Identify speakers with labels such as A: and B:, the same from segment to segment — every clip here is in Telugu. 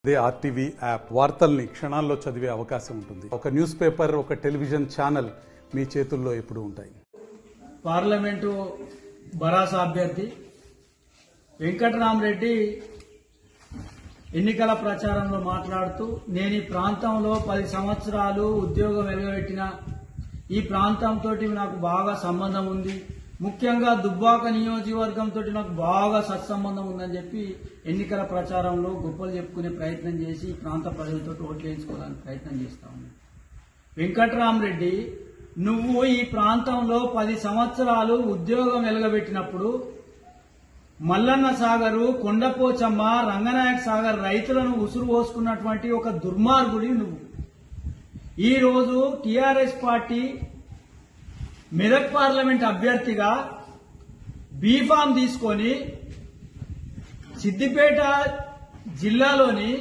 A: దే ఆర్టీవీ యాప్ వార్తల్ని క్షణాల్లో చదివే అవకాశం ఉంటుంది. ఒక న్యూస్ పేపర్, ఒక టెలివిజన్ ఛానల్ మీ చేతుల్లో ఎప్పుడూ ఉంటాయి.
B: పార్లమెంటు బరాస అభ్యర్థి వెంకటరామరెడ్డి ఎన్నికల ప్రచారంలో మాట్లాడుతూ, నేను ఈ ప్రాంతంలో 10 సంవత్సరాలు ఉద్యోగం వెలువబెట్టిన, ఈ ప్రాంతంతో నాకు బాగా సంబంధం ఉంది, ముఖ్యంగా దుబ్బాక నియోజకవర్గంతో నాకు బాగా సత్సంబంధం ఉందని చెప్పి ఎన్నికల ప్రచారంలో గొప్పలు చెప్పుకునే ప్రయత్నం చేసి ఈ ప్రాంత ప్రజలతో ఓట్లు వేయించుకోవడానికి ప్రయత్నం చేస్తా ఉన్నాను. వెంకటరామరెడ్డి, నువ్వు ఈ ప్రాంతంలో 10 సంవత్సరాలు ఉద్యోగం వెలువబెట్టినప్పుడు మల్లన్న సాగరు, కొండపోచమ్మ, రంగనాయక సాగర్ రైతులను ఉసురు పోసుకున్నటువంటి ఒక దుర్మార్గుడి నువ్వు. ఈ రోజు టీఆర్ఎస్ పార్టీ మెదక్ పార్లమెంట్ అభ్యర్థిగా బీఫామ్ తీసుకొని సిద్దిపేట జిల్లాలోని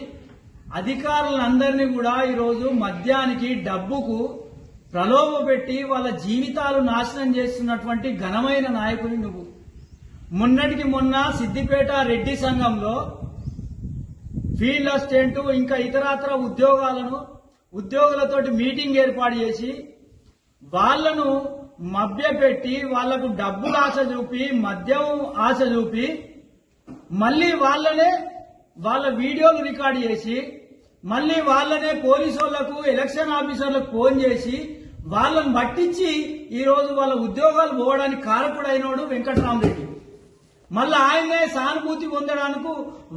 B: అధికారులందరినీ కూడా ఈరోజు మద్యానికి, డబ్బుకు ప్రలోభపెట్టి వాళ్ళ జీవితాలు నాశనం చేస్తున్నటువంటి ఘనమైన నాయకుని నువ్వు. మొన్నటికి మొన్న సిద్దిపేట రెడ్డి సంఘంలో ఫీల్డ్ అసిస్టెంట్ ఇంకా ఇతరత్ర ఉద్యోగులతోటి మీటింగ్ ఏర్పాటు చేసి వాళ్లను మభ్యపెట్టి వాళ్లకు డబ్బులు ఆశ చూపి, మద్యం ఆశ చూపి, మళ్లీ వాళ్ళ వీడియోలు రికార్డు చేసి మళ్లీ వాళ్ళనే పోలీసు వాళ్లకు, ఎలక్షన్ ఆఫీసర్లకు ఫోన్ చేసి వాళ్ళని పట్టించి ఈరోజు వాళ్ళ ఉద్యోగాలు పోవడానికి కారకుడైనోడు వెంకటరామరెడ్డి. మళ్ళా ఆయనే సానుభూతి పొందడానికి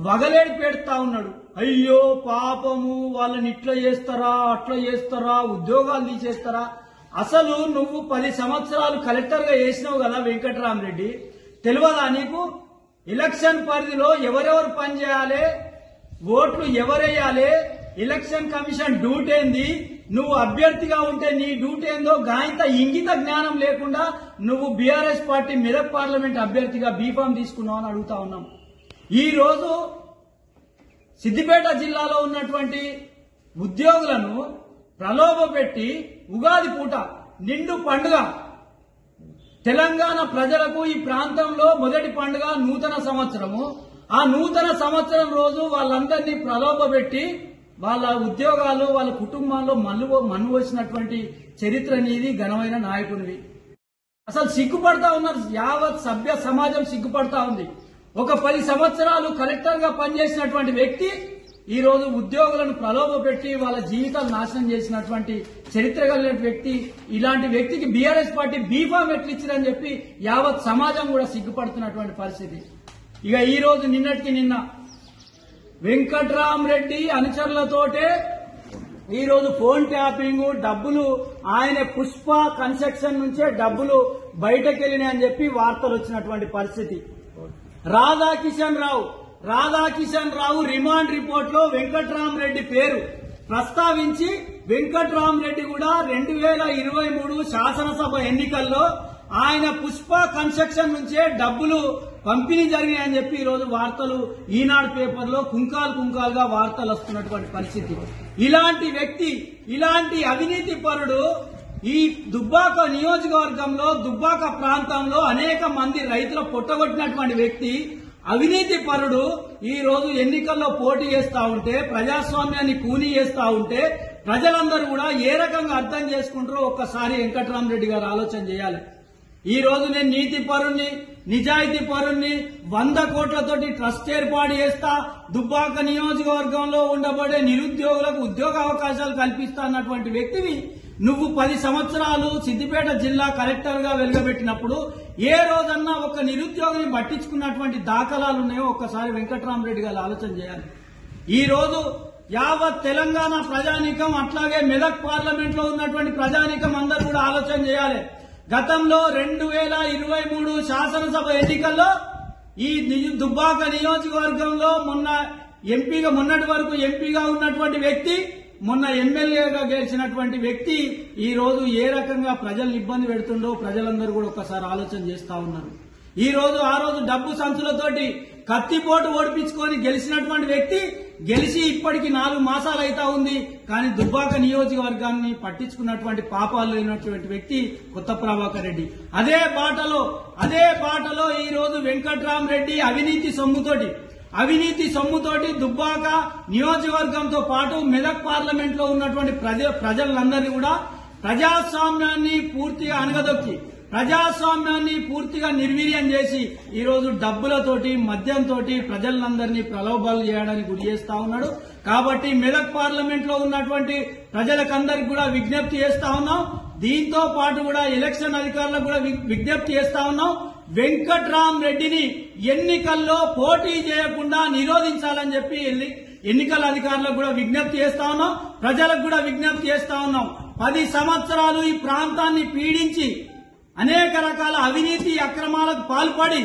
B: వగలేడి పెడతా ఉన్నాడు. అయ్యో పాపము, వాళ్ళని ఇట్లా చేస్తారా, అట్లా చేస్తారా, ఉద్యోగాలు తీసేస్తారా. అసలు నువ్వు 10 సంవత్సరాలు కలెక్టర్ గా చేసినావు కదా వెంకటరామరెడ్డి, తెలియదా నీకు? ఎలక్షన్ పరిధిలో ఎవరెవరు పనిచేయాలి, ఓట్లు ఎవరేయాలి, ఎలక్షన్ కమిషన్ డ్యూటీ ఏంది, నువ్వు అభ్యర్థిగా ఉంటే నీ డ్యూటీ ఏందో గాయంత ఇంగిత జ్ఞానం లేకుండా నువ్వు బీఆర్ఎస్ పార్టీ మెదక్ పార్లమెంట్ అభ్యర్థిగా బీఫామ్ తీసుకున్నావు అని అడుగుతా ఉన్నాం. ఈ రోజు సిద్దిపేట జిల్లాలో ఉన్నటువంటి ఉద్యోగులను ప్రలోభపెట్టి ఉగాది పూట నిండు పండుగ, తెలంగాణ ప్రజలకు ఈ ప్రాంతంలో మొదటి పండుగ నూతన సంవత్సరము. ఆ నూతన సంవత్సరం రోజు వాళ్ళందరినీ ప్రలోభపెట్టి వాళ్ళ ఉద్యోగాలు, వాళ్ళ కుటుంబాల్లో మన్ను వచ్చినటువంటి చరిత్ర నీది, ఘనమైన నాయకునివి. అసలు సిగ్గుపడతా ఉన్నారు, యావత్ సభ్య సమాజం సిగ్గుపడతా ఉంది. ఒక 10 సంవత్సరాలు కలెక్టర్ గా పనిచేసినటువంటి వ్యక్తి ఈ రోజు ఉద్యోగులను ప్రలోభపెట్టి వాళ్ళ జీవితాలు నాశనం చేసినటువంటి చరిత్ర కలిగిన వ్యక్తి. ఇలాంటి వ్యక్తికి బీఆర్ఎస్ పార్టీ బీఫామ్ ఎట్లిచ్చిందని చెప్పి యావత్ సమాజం కూడా సిగ్గుపడుతున్నటువంటి పరిస్థితి. ఇక ఈ రోజు నిన్నటికి నిన్న వెంకటరామరెడ్డి అనుచరులతోటే ఈ రోజు ఫోన్ ట్యాపింగ్, డబ్బులు ఆయన పుష్ప కన్స్ట్రక్షన్ నుంచే డబ్బులు బయటకెళ్లినాయని చెప్పి వార్తలు వచ్చినటువంటి పరిస్థితి. రాధాకిషన్ రావు రిమాండ్ రిపోర్ట్ లో వెంకటరామరెడ్డి పేరు ప్రస్తావించి, వెంకటరామరెడ్డి కూడా 2023 శాసనసభ ఎన్నికల్లో ఆయన పుష్ప కన్స్ట్రక్షన్ నుంచే డబ్బులు పంపిణీ జరిగాయని చెప్పి ఈ రోజు వార్తలు ఈనాడు పేపర్లో కుంకాలుగా వార్తలు వస్తున్నటువంటి పరిస్థితి. ఇలాంటి వ్యక్తి, ఇలాంటి అవినీతి పరుడు ఈ దుబ్బాక నియోజకవర్గంలో, దుబ్బాక ప్రాంతంలో అనేక మంది రైతుల పొట్టగొట్టినటువంటి వ్యక్తి, అవినీతి పరుడు ఈ రోజు ఎన్నికల్లో పోటీ చేస్తా ఉంటే, ప్రజాస్వామ్యాన్ని కూనీ చేస్తా ఉంటే ప్రజలందరూ కూడా ఏ రకంగా అర్థం చేసుకుంటారో ఒక్కసారి వెంకటరామరెడ్డి గారు ఆలోచన చేయాలి. ఈ రోజు నేను నీతి పరుణ్ణి, నిజాయితీ పరుణ్ణి, 100 కోట్లతోటి ట్రస్ట్ ఏర్పాటు చేస్తా, దుబ్బాక నియోజకవర్గంలో ఉండబడే నిరుద్యోగులకు ఉద్యోగ అవకాశాలు కల్పిస్తా అన్నటువంటి వ్యక్తివి నువ్వు 10 సంవత్సరాలు సిద్దిపేట జిల్లా కలెక్టర్ గా వెలువబెట్టినప్పుడు ఏ రోజన్నా ఒక నిరుద్యోగిని పట్టించుకున్నటువంటి దాఖలాలు ఉన్నాయో ఒక్కసారి వెంకటరామరెడ్డి గారు ఆలోచన చేయాలి. ఈ రోజు యావత్ తెలంగాణ ప్రజానీకం, అట్లాగే మెదక్ పార్లమెంట్ లో ఉన్నటువంటి ప్రజానీకం అందరూ కూడా ఆలోచన చేయాలి. గతంలో 2023 శాసనసభ ఎన్నికల్లో ఈ దుబ్బాక నియోజకవర్గంలో మొన్నటి వరకు ఎంపీగా ఉన్నటువంటి వ్యక్తి, మొన్న ఎమ్మెల్యేగా గెలిచినటువంటి వ్యక్తి ఈ రోజు ఏ రకంగా ప్రజల్ని ఇబ్బంది పెడుతుండో ప్రజలందరూ కూడా ఒక్కసారి ఆలోచన చేస్తా ఉన్నారు. ఆ రోజు డబ్బు సంచులతోటి కత్తిపోటు ఓడిపించుకొని గెలిచినటువంటి వ్యక్తి గెలిచి ఇప్పటికి 4 మాసాలు అయితా ఉంది. కానీ దుబ్బాక నియోజకవర్గాన్ని పట్టించుకున్నటువంటి పాపాలు లేనటువంటి వ్యక్తి కొత్త ప్రభాకర్ రెడ్డి. అదే బాటలో ఈ రోజు వెంకటరామరెడ్డి అవినీతి సొమ్ముతోటి అవినీతి సొమ్ముతోటి దుబ్బాక నియోజకవర్గంతో పాటు మెదక్ పార్లమెంట్ లో ఉన్నటువంటి ప్రజలందరినీ కూడా ప్రజాస్వామ్యాన్ని పూర్తిగా అణగదొక్కి ప్రజాస్వామ్యాన్ని పూర్తిగా నిర్వీర్యం చేసి ఈ రోజు డబ్బులతోటి మద్యంతో ప్రజలందరినీ ప్రలోభాలు చేయడానికి గురి చేస్తా ఉన్నాడు. కాబట్టి మెదక్ పార్లమెంట్ లో ఉన్నటువంటి ప్రజలకందరికి కూడా విజ్ఞప్తి చేస్తా ఉన్నాం. దీంతో పాటు కూడా ఎలక్షన్ అధికారులకు కూడా విజ్ఞప్తి చేస్తా ఉన్నాం. వెంకట్రామరెడ్డిని ఎన్నికల్లో పోటీ చేయకుండా నిరోధించాలని చెప్పి ఎన్నికల అధికారులకు కూడా విజ్ఞప్తి చేస్తా ఉన్నాం. ప్రజలకు కూడా విజ్ఞప్తి చేస్తా ఉన్నాం. 10 సంవత్సరాలు ఈ ప్రాంతాన్ని పీడించి అనేక రకాల అవినీతి అక్రమాలకు పాల్పడి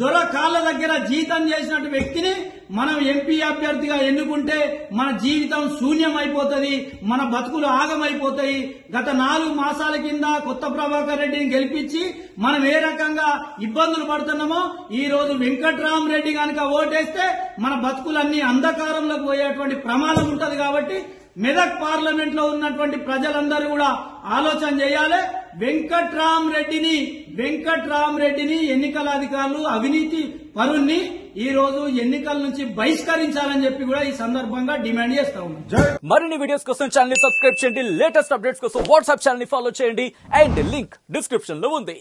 B: దొర కాళ్ల దగ్గర జీతం చేసినట్టు వ్యక్తిని మనం ఎంపీ అభ్యర్థిగా ఎన్నుకుంటే మన జీవితం శూన్యమైపోతుంది, మన బతుకులు ఆగమైపోతాయి. గత 4 మాసాల కింద కొత్త ప్రభాకర్ రెడ్డిని గెలిపించి మనం ఏ రకంగా ఇబ్బందులు పడుతున్నామో ఈ రోజు వెంకట్రామరెడ్డి కనుక ఓటేస్తే మన బతుకులన్నీ అంధకారంలోకి పోయేటువంటి ప్రమాదం ఉంటది. కాబట్టి మెదక్ పార్లమెంట్ లో ఉన్నటువంటి ప్రజలందరూ కూడా ఆలోచన చేయాలి. వెంకట్రామరెడ్డిని ఎన్నికల అధికారులు అవినీతి పరుణ్ణి ఈ రోజు ఎన్నికల నుంచి బహిష్కరించాలని చెప్పి కూడా ఈ సందర్భంగా డిమాండ్ చేస్తా ఉన్నాం.
C: మరిన్ని వీడియోస్ కోసం ఛానల్ ని సబ్స్క్రైబ్ చేయండి. లేటెస్ట్ అప్డేట్స్ కోసం వాట్సాప్ ఛానల్ ని ఫాలో చేయండి. అండ్ లింక్ డిస్క్రిప్షన్ లో ఉంది.